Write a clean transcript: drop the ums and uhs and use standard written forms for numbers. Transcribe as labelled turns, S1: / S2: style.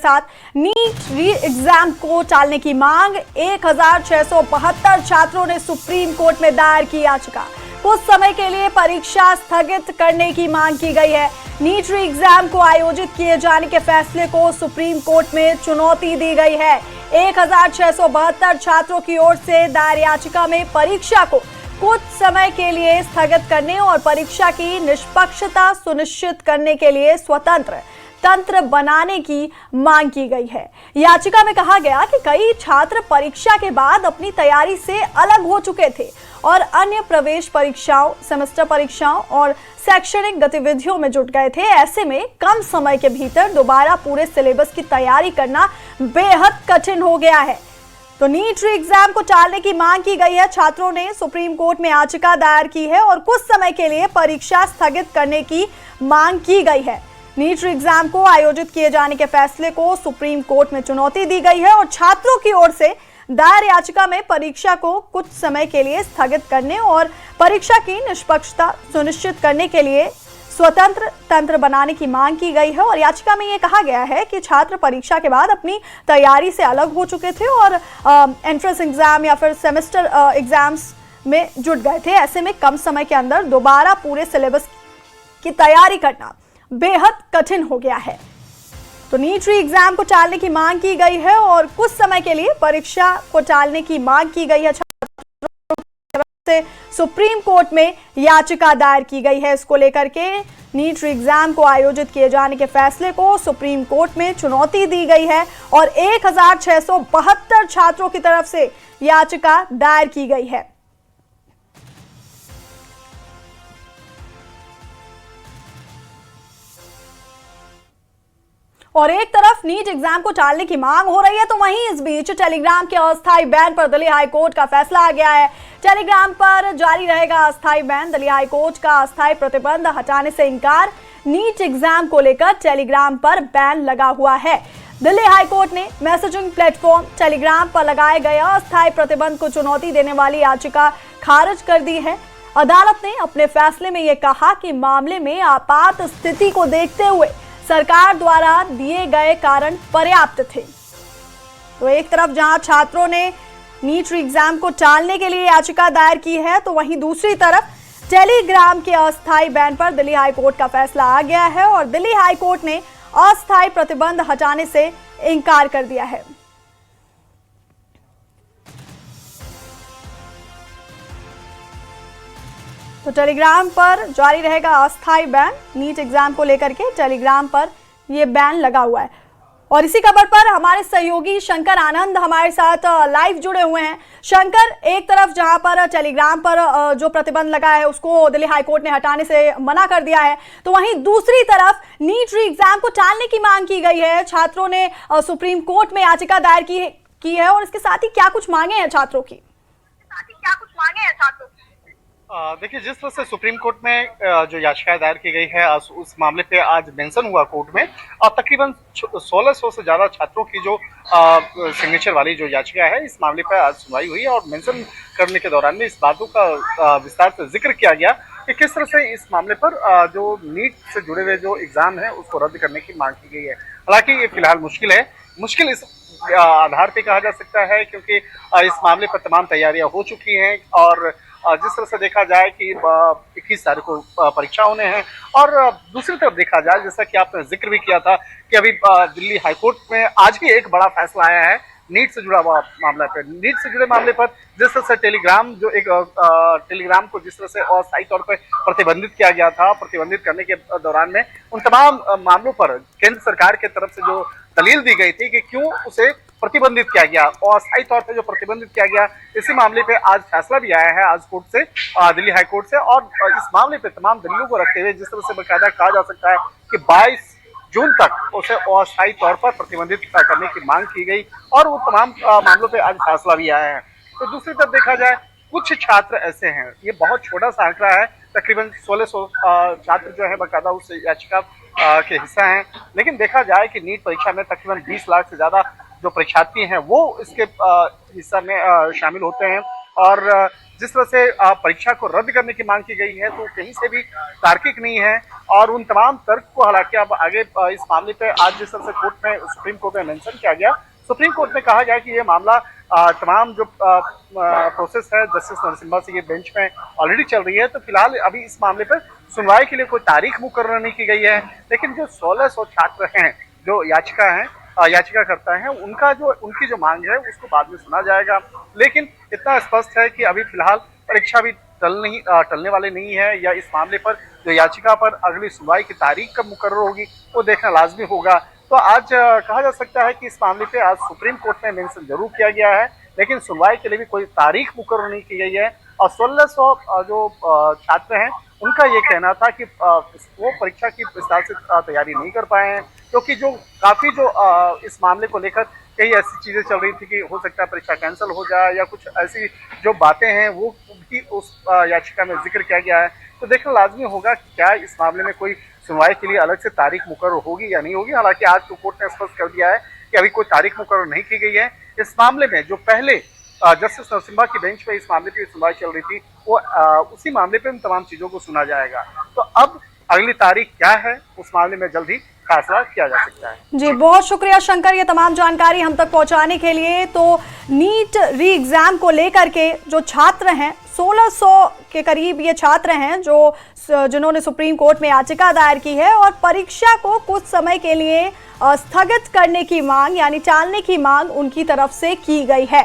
S1: साथ नीट री एग्जाम को टालने की मांग। 1672 छात्रों ने सुप्रीम कोर्ट में दायर की याचिका। कुछ समय के लिए परीक्षा स्थगित करने की मांग की गई है। नीट री एग्जाम को आयोजित किए जाने के फैसले को सुप्रीम कोर्ट में चुनौती दी गई है। 1672 छात्रों की ओर से दायर याचिका में परीक्षा को कुछ समय के लिए स्थगित करने और परीक्षा की निष्पक्षता सुनिश्चित करने के लिए स्वतंत्र तंत्र बनाने की मांग की गई है। याचिका में कहा गया कि कई छात्र परीक्षा के बाद अपनी तैयारी से अलग हो चुके थे और अन्य प्रवेश परीक्षाओं, सेमेस्टर परीक्षाओं और शैक्षणिक गतिविधियों में जुट गए थे। ऐसे में कम समय के भीतर दोबारा पूरे सिलेबस की तैयारी करना बेहद कठिन हो गया है। तो नीट री एग्जाम को टालने की मांग की गई है। छात्रों ने सुप्रीम कोर्ट में याचिका दायर की है और कुछ समय के लिए परीक्षा स्थगित करने की मांग की गई है। नीट री एग्जाम को आयोजित किए जाने के फैसले को सुप्रीम कोर्ट में चुनौती दी गई है और छात्रों की ओर से दायर याचिका में परीक्षा को कुछ समय के लिए स्थगित करने और परीक्षा की निष्पक्षता सुनिश्चित करने के लिए स्वतंत्र तंत्र बनाने की मांग की गई है। और याचिका में यह कहा गया है कि छात्र परीक्षा के बाद अपनी तैयारी से अलग हो चुके थे और एंट्रेंस एग्जाम या फिर सेमेस्टर एग्जाम्स में जुट गए थे। ऐसे में कम समय के अंदर दोबारा पूरे सिलेबस की तैयारी करना बेहद कठिन हो गया है। तो नीट री एग्जाम को टालने की मांग की गई है और कुछ समय के लिए परीक्षा को टालने की मांग की गई है। से सुप्रीम कोर्ट में याचिका दायर की गई है। इसको लेकर के नीट री एग्जाम को आयोजित किए जाने के फैसले को सुप्रीम कोर्ट में चुनौती दी गई है और 1672 छात्रों की तरफ से याचिका दायर की गई है। और एक तरफ नीट एग्जाम को टालने की मांग हो रही है तो वहीं इस बीच टेलीग्राम के अस्थायी बैन पर दिल्ली हाईकोर्ट का फैसला आ गया है। टेलीग्राम पर जारी रहेगा अस्थायी बैन। दिल्ली हाईकोर्ट का अस्थायी प्रतिबंध हटाने से इनकार। नीट एग्जाम को लेकर टेलीग्राम पर बैन लगा हुआ है। दिल्ली हाईकोर्ट ने मैसेजिंग प्लेटफॉर्म टेलीग्राम पर लगाए गए अस्थायी प्रतिबंध को चुनौती देने वाली याचिका खारिज कर दी है। अदालत ने अपने फैसले में यह कहा कि मामले में आपात स्थिति को देखते हुए सरकार द्वारा दिए गए कारण पर्याप्त थे। तो एक तरफ जहां छात्रों ने नीट री एग्जाम को टालने के लिए याचिका दायर की है तो वहीं दूसरी तरफ टेलीग्राम के अस्थायी बैन पर दिल्ली हाईकोर्ट का फैसला आ गया है और दिल्ली हाईकोर्ट ने अस्थायी प्रतिबंध हटाने से इनकार कर दिया है। तो टेलीग्राम पर जारी रहेगा अस्थायी बैन। नीट एग्जाम को लेकर के टेलीग्राम पर यह बैन लगा हुआ है। और इसी खबर पर हमारे सहयोगी शंकर आनंद हमारे साथ लाइव जुड़े हुए हैं। शंकर, एक तरफ जहां पर टेलीग्राम पर जो प्रतिबंध लगा है उसको दिल्ली हाईकोर्ट ने हटाने से मना कर दिया है, तो वहीं दूसरी तरफ नीट री एग्जाम को टालने की मांग की गई है। छात्रों ने सुप्रीम कोर्ट में याचिका दायर की है और इसके साथ ही क्या कुछ मांगे हैं छात्रों की?
S2: देखिए, जिस तरह से सुप्रीम कोर्ट में जो याचिका दायर की गई है उस मामले पे आज मेंशन हुआ कोर्ट में तकरीबन 1600 से ज्यादा छात्रों की जो सिग्नेचर वाली जो याचिका है इस मामले पर आज सुनवाई हुई और मेंशन करने के दौरान में इस बातों का विस्तार से जिक्र किया गया कि किस तरह से इस मामले पर जो नीट से जुड़े हुए जो एग्जाम है उसको रद्द करने की मांग की गई है। हालांकि ये फिलहाल मुश्किल इस आधार पे कहा जा सकता है क्योंकि इस मामले पर तमाम तैयारियां हो चुकी हैं और जिस तरह से देखा जाए कि 21 तारीख को परीक्षा होने हैं और दूसरी तरफ देखा जाए जैसा कि आपने जिक्र भी किया था कि अभी दिल्ली हाईकोर्ट में आज भी एक बड़ा फैसला आया है नीट से जुड़ा हुआ मामला पर। नीट से जुड़े मामले पर जिस तरह से टेलीग्राम को जिस तरह से अस्थायी तौर पर प्रतिबंधित किया गया था, प्रतिबंधित करने के दौरान में उन तमाम मामलों पर केंद्र सरकार की तरफ से जो दलील दी गई थी कि क्यों उसे प्रतिबंधित किया गया और अस्थायी तौर पर जो प्रतिबंधित किया गया, इसी मामले पे आज फैसला भी आया है आज कोर्ट से, दिल्ली हाई कोर्ट से। और इस मामले पे तमाम दलीलों को रखते हुए जिस तरह से बाकायदा कहा जा सकता है कि 22 जून तक उसे अस्थायी तौर पर प्रतिबंधित करने की मांग की गई और वो तमाम मामलों पे आज फैसला भी आया है। तो दूसरी तरफ देखा जाए कुछ छात्र ऐसे हैं, ये बहुत छोटा सा आंकड़ा है, तकरीबन 1600 छात्र जो है बाकायदा उस याचिका के हिस्सा हैं, लेकिन देखा जाए कि नीट परीक्षा में तकरीबन 20 लाख से ज्यादा जो परीक्षार्थी हैं वो इसके हिस्सा में शामिल होते हैं और जिस तरह से परीक्षा को रद्द करने की मांग की गई है तो कहीं से भी तार्किक नहीं है। और उन तमाम तर्क को हालांकि अब आगे इस मामले पे आज जिस तरह से कोर्ट में सुप्रीम कोर्ट में मेंशन किया गया, सुप्रीम कोर्ट ने कहा गया कि ये मामला तमाम जो प्रोसेस है जस्टिस नरसिम्हा से ये बेंच में ऑलरेडी चल रही है, तो फिलहाल अभी इस मामले पर सुनवाई के लिए कोई तारीख मुकर्रर नहीं की गई है। लेकिन जो 1600 छात्र हैं जो याचिकाकर्ता हैं, उनकी जो मांग है उसको बाद में सुना जाएगा। लेकिन इतना स्पष्ट है कि अभी फिलहाल परीक्षा भी टलने वाले नहीं है, या इस मामले पर जो याचिका पर अगली सुनवाई की तारीख कब मुकर्रर होगी वो देखना लाजमी होगा। तो आज कहा जा सकता है कि इस मामले पे आज सुप्रीम कोर्ट में मेंशन जरूर किया गया है, लेकिन सुनवाई के लिए भी कोई तारीख मुकर्रर नहीं की गई है। और 1600 जो छात्र हैं उनका ये कहना था कि वो परीक्षा की विस्तार से तैयारी नहीं कर पाए हैं, क्योंकि जो काफी जो इस मामले को लेकर कई ऐसी चीजें चल रही थी कि हो सकता है परीक्षा कैंसिल हो जाए, या कुछ ऐसी जो बातें हैं वो भी उस याचिका में जिक्र किया गया है। तो देखना लाजमी होगा कि क्या इस मामले में कोई सुनवाई के लिए अलग से तारीख मुकर्रर होगी या नहीं होगी। हालांकि आज तो कोर्ट ने स्पष्ट कर दिया है कि अभी कोई तारीख मुकर्रर नहीं की गई है। इस मामले में जो पहले जस्टिस नरसिम्हा की बेंच पे इस मामले की सुनवाई चल रही थी, वो उसी मामले पे इन तमाम चीजों को सुना जाएगा। तो अब अगली तारीख क्या है उस मामले में जल्द ही फैसला किया जा सकता है।
S1: जी, बहुत शुक्रिया शंकर, ये तमाम जानकारी हम तक पहुंचाने के लिए। तो नीट री एग्जाम को लेकर के जो छात्र हैं, 1600 के करीब ये छात्र हैं जिन्होंने सुप्रीम कोर्ट में याचिका दायर की है और परीक्षा को कुछ समय के लिए स्थगित करने की मांग यानी टालने की मांग उनकी तरफ से की गई है।